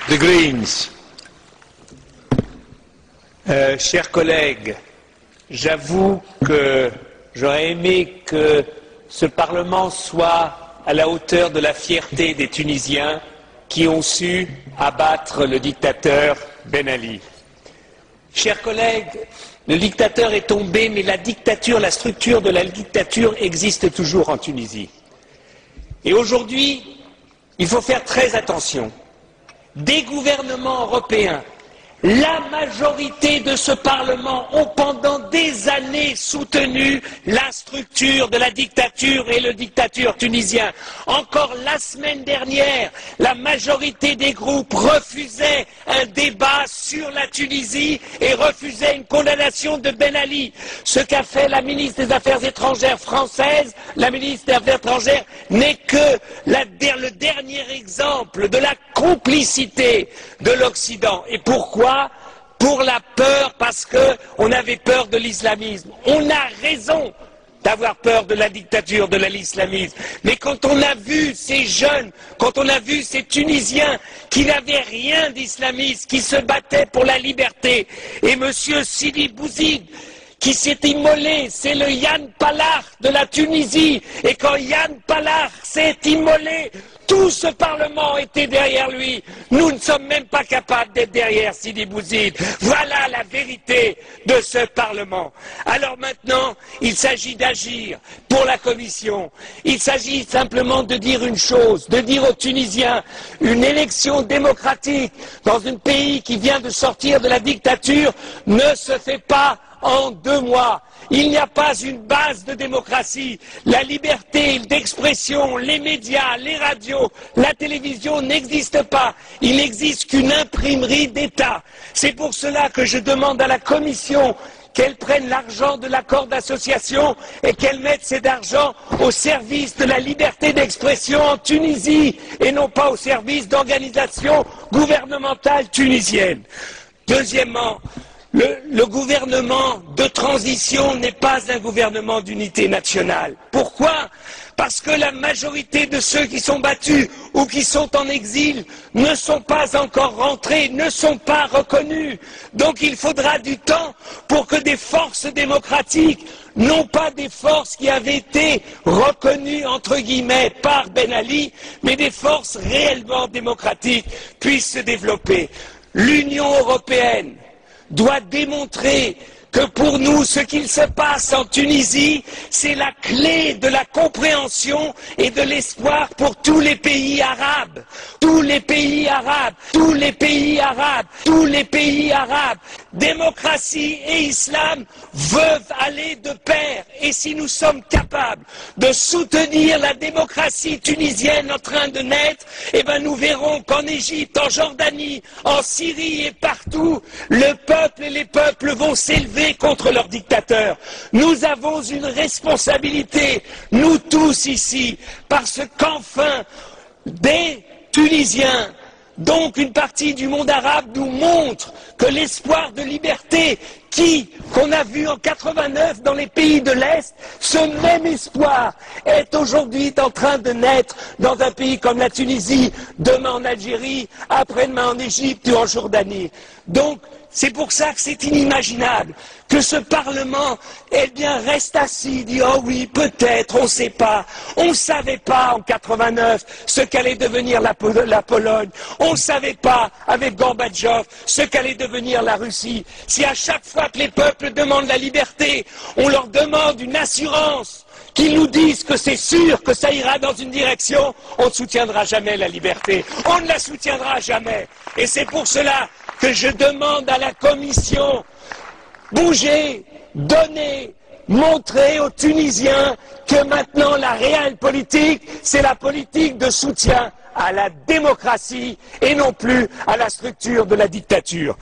The Greens. Chers collègues, j'avoue que j'aurais aimé que ce Parlement soit à la hauteur de la fierté des Tunisiens qui ont su abattre le dictateur Ben Ali. Chers collègues, le dictateur est tombé, mais la dictature, la structure de la dictature existe toujours en Tunisie. Et aujourd'hui, il faut faire très attention. Des gouvernements européens, la majorité de ce Parlement ont pendant des années soutenu la structure de la dictature et le dictateur tunisien. Encore la semaine dernière, la majorité des groupes refusaient un débat sur la Tunisie et refusaient une condamnation de Ben Ali. Ce qu'a fait la ministre des Affaires étrangères française, la ministre des Affaires étrangères, n'est que le dernier exemple de la complicité de l'Occident. Et pourquoi ? Pour la peur, parce qu'on avait peur de l'islamisme. On a raison d'avoir peur de la dictature, de l'islamisme. Mais quand on a vu ces jeunes, quand on a vu ces Tunisiens qui n'avaient rien d'islamiste, qui se battaient pour la liberté, et M. Sidi Bouzid, qui s'est immolé, c'est le Yann Palach de la Tunisie, et quand Yann Palach s'est immolé, tout ce Parlement était derrière lui. Nous ne sommes même pas capables d'être derrière Sidi Bouzid. Voilà la vérité de ce Parlement. Alors maintenant, il s'agit d'agir pour la Commission. Il s'agit simplement de dire une chose, de dire aux Tunisiens, une élection démocratique dans un pays qui vient de sortir de la dictature ne se fait pas en 2 mois. Il n'y a pas une base de démocratie. La liberté d'expression, les médias, les radios, la télévision n'existent pas. Il n'existe qu'une imprimerie d'État. C'est pour cela que je demande à la Commission qu'elle prenne l'argent de l'accord d'association et qu'elle mette cet argent au service de la liberté d'expression en Tunisie et non pas au service d'organisations gouvernementales tunisiennes. Deuxièmement, le gouvernement de transition n'est pas un gouvernement d'unité nationale. Pourquoi ? Parce que la majorité de ceux qui sont battus ou qui sont en exil ne sont pas encore rentrés, ne sont pas reconnus. Donc il faudra du temps pour que des forces démocratiques, non pas des forces qui avaient été reconnues entre guillemets par Ben Ali, mais des forces réellement démocratiques puissent se développer. L'Union européenne doit démontrer que pour nous, ce qu'il se passe en Tunisie, c'est la clé de la compréhension et de l'espoir pour tous les pays arabes. Tous les pays arabes, tous les pays arabes, tous les pays arabes. Démocratie et islam veulent aller de pair. Et si nous sommes capables de soutenir la démocratie tunisienne en train de naître, eh ben nous verrons qu'en Égypte, en Jordanie, en Syrie et partout, le peuple et les peuples vont s'élever contre leurs dictateurs. Nous avons une responsabilité, nous tous ici, parce qu'enfin, des Tunisiens, donc une partie du monde arabe, nous montre que l'espoir de liberté qu'on a vu en 89 dans les pays de l'Est, ce même espoir est aujourd'hui en train de naître dans un pays comme la Tunisie, demain en Algérie, après-demain en Égypte ou en Jordanie. Donc, c'est pour ça que c'est inimaginable que ce Parlement, eh bien, reste assis, dit « Oh oui, peut-être, on ne sait pas. On ne savait pas en 89 ce qu'allait devenir la Pologne. On ne savait pas, avec Gorbatchev, ce qu'allait devenir la Russie. Si à chaque fois que les peuples demandent la liberté, on leur demande une assurance, qu'ils nous disent que c'est sûr que ça ira dans une direction, on ne soutiendra jamais la liberté. On ne la soutiendra jamais. Et c'est pour cela que je demande à la Commission, bougez, donnez, montrez aux Tunisiens que maintenant la réelle politique, c'est la politique de soutien à la démocratie et non plus à la structure de la dictature.